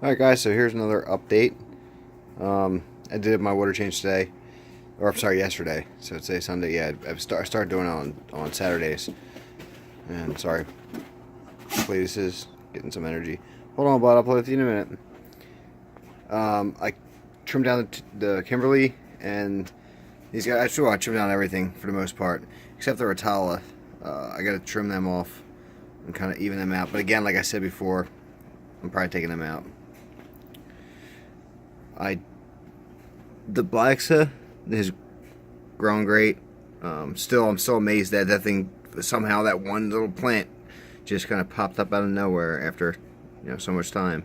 Alright guys, so here's another update. I did my water change today, or I'm sorry, yesterday. So today's Sunday. Yeah, I started doing it on Saturdays. And sorry, Cletus is getting some energy. Hold on, bud, I'll play with you in a minute. I trimmed down the Kimberly and these guys. Actually, I trimmed down everything for the most part, except the Rotala. I got to trim them off and kind of even them out. But again, like I said before, I'm probably taking them out. The Blacksa has grown great. I'm still amazed that thing somehow, that one little plant just kind of popped up out of nowhere after so much time.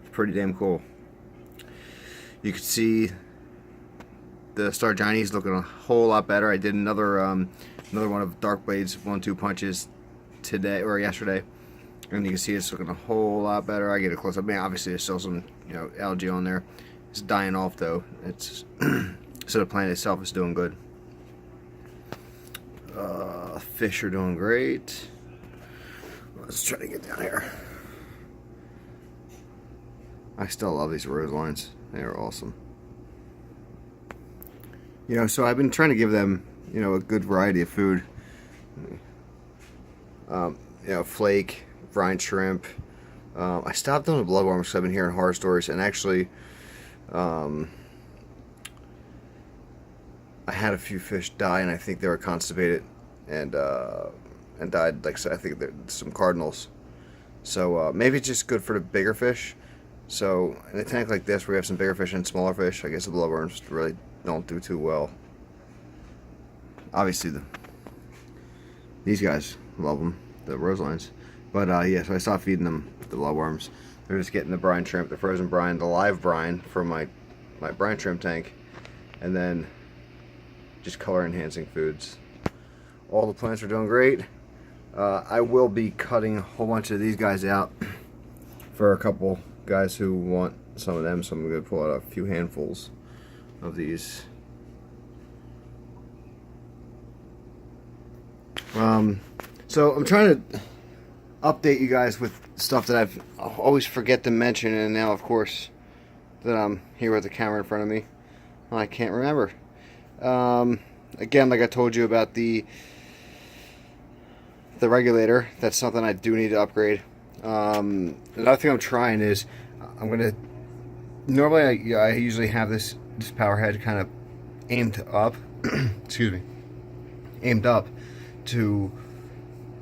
It's pretty damn cool. You can see the Star Giants looking a whole lot better. I did another one of Dark Blade's 1-2 punches today or yesterday, and you can see it's looking a whole lot better. I get a close up. I mean, obviously there's still some algae on there. It's dying off though. It's so the plant itself is doing good. Fish are doing great. Let's try to get down here. I still love these rose lines. They are awesome. So I've been trying to give them, a good variety of food. Flake, brine shrimp. I stopped doing the bloodworms because I've been hearing horror stories, and actually, I had a few fish die, and I think they were constipated and died. Like I think some cardinals. So maybe it's just good for the bigger fish. So in a tank like this, where we have some bigger fish and smaller fish, I guess the bloodworms really don't do too well. Obviously, these guys love them, the roselines. But yeah, so I stopped feeding them the bloodworms. They're just getting the brine shrimp, the frozen brine, the live brine from my brine shrimp tank, and then just color enhancing foods. All the plants are doing great. I will be cutting a whole bunch of these guys out for a couple guys who want some of them, so I'm going to pull out a few handfuls of these. So I'm trying to update you guys with stuff that I've always forget to mention, and now of course that I'm here with the camera in front of me, I can't remember. Again, like I told you about the regulator, that's something I do need to upgrade. Another thing I'm trying is I'm gonna normally I usually have this power head kind of aimed up excuse me, aimed up to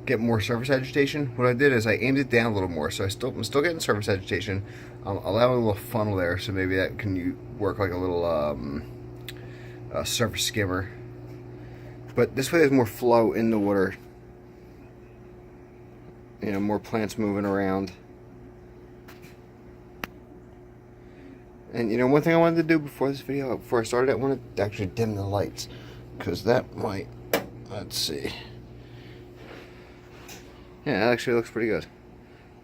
get more surface agitation. What I did is I aimed it down a little more, so I'm still getting surface agitation. I'll have a little funnel there, so maybe that can work like a little surface skimmer. But this way there's more flow in the water. More plants moving around. And one thing I wanted to do before this video, before I started, I wanted to actually dim the lights, because that might, let's see. Yeah, that actually looks pretty good.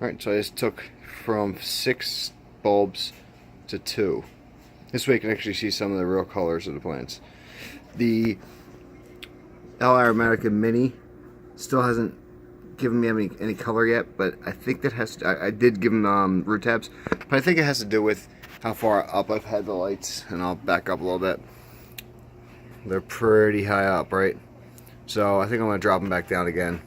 Alright, so I just took from 6 bulbs to 2. This way you can actually see some of the real colors of the plants. The L Aromatica Mini still hasn't given me any color yet, but I think that has to, I did give them root tabs, but I think it has to do with how far up I've had the lights, and I'll back up a little bit. They're pretty high up, right? So I think I'm going to drop them back down again.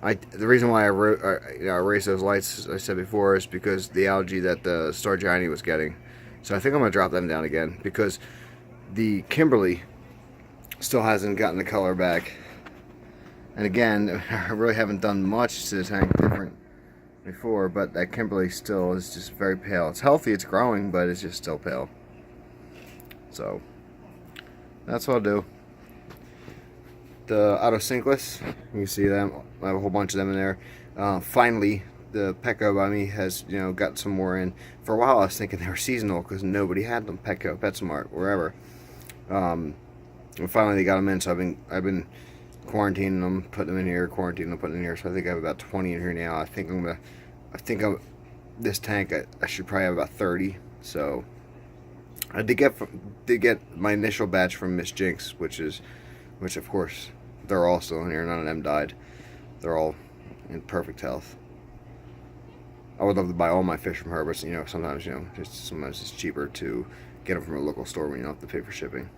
The reason why I raised those lights, as I said before, is because the algae that the Star Giant was getting. So I think I'm going to drop them down again, because the Kimberly still hasn't gotten the color back. And again, I really haven't done much to the tank different before, but that Kimberly still is just very pale. It's healthy, it's growing, but it's just still pale. So that's what I'll do. The Autosynclus, you can see them. I have a whole bunch of them in there. Finally, the Petco by me has got some more in. For a while I was thinking they were seasonal because nobody had them. Petco, PetSmart, wherever. And finally they got them in, so I've been quarantining them, putting them in here, quarantining them, putting them in here. So I think I have about 20 in here now. I think this tank I should probably have about 30. So I did get my initial batch from Miss Jinx, which of course they're all still in here. None of them died. They're all in perfect health. I would love to buy all my fish from her, but you know, sometimes, you know, just sometimes it's cheaper to get them from a local store when you don't have to pay for shipping.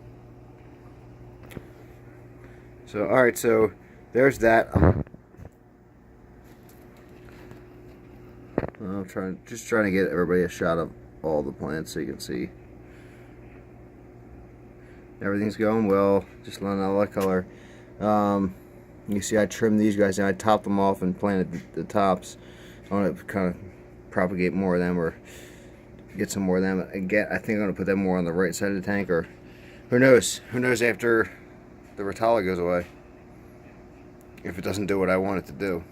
So, all right, so there's that. I'm just trying to get everybody a shot of all the plants so you can see everything's going well. Just letting out a lot of color. You see, I trimmed these guys and I topped them off and planted the tops. I want to kind of propagate more of them or get some more of them. Again, I think I'm going to put them more on the right side of the tank, or who knows? Who knows after the Rotala goes away, if it doesn't do what I want it to do.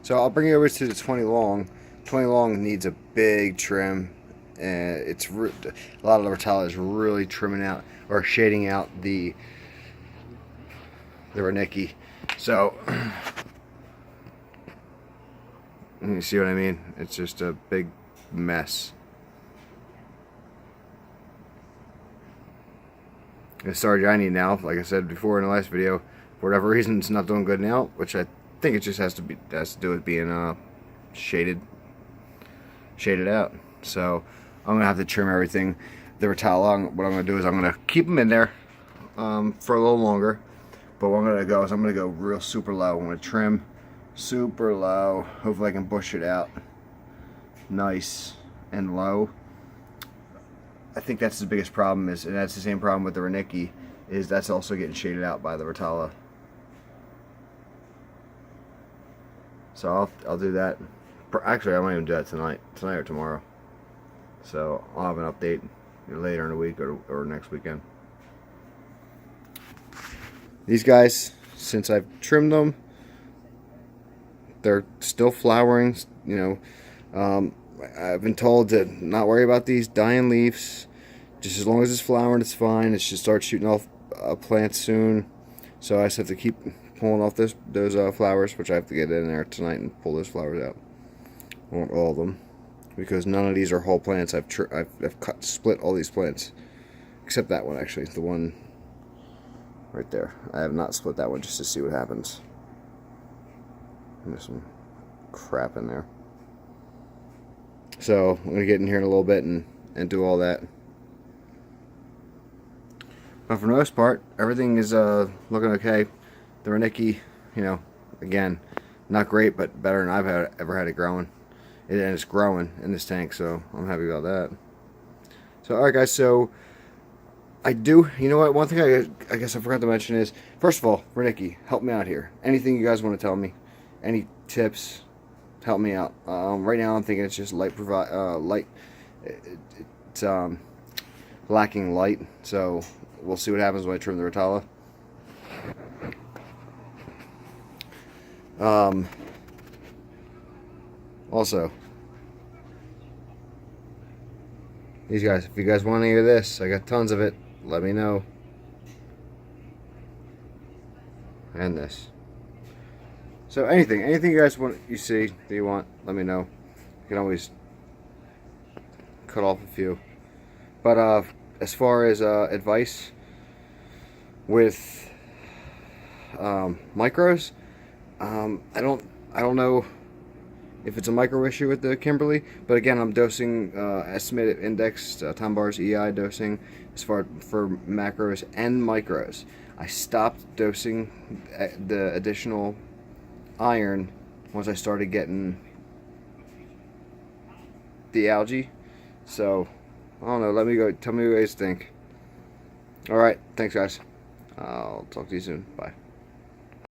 So I'll bring you over to the 20 long. 20 long needs a big trim, and it's a lot of the Rotala is really trimming out or shading out the Reinecke. So you see what I mean? It's just a big mess. It's Sargini now, like I said before in the last video. For whatever reason, it's not doing good now, which I think it just has to do with being shaded out. So I'm gonna have to trim everything. The Rotala, what I'm gonna do is I'm gonna keep them in there for a little longer. But what I'm gonna go is I'm gonna go real super low. I'm gonna trim super low. Hopefully I can bush it out nice and low. I think that's the biggest problem and that's the same problem with the Reinecke, is that's also getting shaded out by the Rotala. So I'll do that. Actually, I might even do that tonight or tomorrow. So I'll have an update later in the week or next weekend. These guys, since I've trimmed them, they're still flowering. You know, I've been told to not worry about these dying leaves. Just as long as it's flowering, it's fine. It should start shooting off plants soon. So I just have to keep pulling off those flowers, which I have to get in there tonight and pull those flowers out. I want all of them, because none of these are whole plants. I've split all these plants, except that one actually, the one right there. I have not split that one just to see what happens. There's some crap in there. So I'm going to get in here in a little bit and do all that. But for the most part, everything is looking okay. The Reinecke, you know, again, not great, but better than I've ever had it growing. And it's growing in this tank, so I'm happy about that. So, alright guys, so you know what, one thing I guess I forgot to mention is, first of all, Reinecke, help me out here. Anything you guys want to tell me, any tips, help me out. Right now I'm thinking it's just light, it's lacking light, so we'll see what happens when I trim the Rotala. Also, these guys, if you guys want any of this, I got tons of it, let me know. And this. So anything you guys want, that you want, let me know. You can always cut off a few. But as far as advice with micros, I don't know if it's a micro issue with the Kimberly, but again, I'm dosing estimated index Tombar's EI dosing as far for macros and micros. I stopped dosing the additional iron once I started getting the algae. So I don't know, tell me what you guys think. Alright, thanks guys. I'll talk to you soon. Bye.